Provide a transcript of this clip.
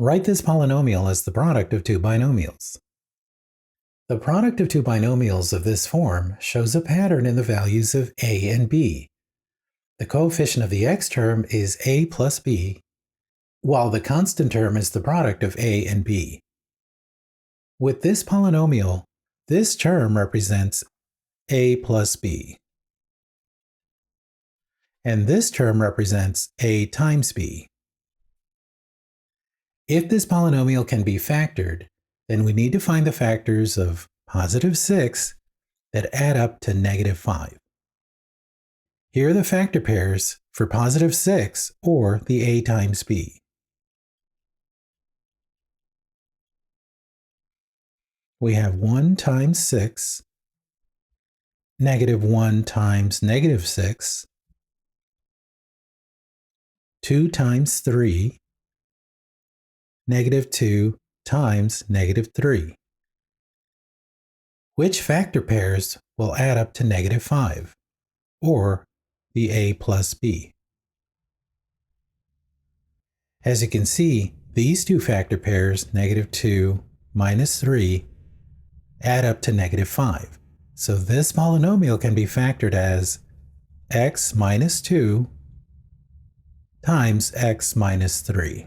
Write this polynomial as the product of two binomials. The product of two binomials of this form shows a pattern in the values of a and b. The coefficient of the x term is a plus b, while the constant term is the product of a and b. With this polynomial, this term represents a plus b, and this term represents a times b. If this polynomial can be factored, then we need to find the factors of positive 6 that add up to negative 5. Here are the factor pairs for positive 6, or the a times b. We have 1 times 6, negative 1 times negative 6, 2 times 3, negative 2 times negative 3. Which factor pairs will add up to negative 5, or the a plus b? As you can see, these two factor pairs, negative 2 minus 3, add up to negative 5. So this polynomial can be factored as x minus 2 times x minus 3.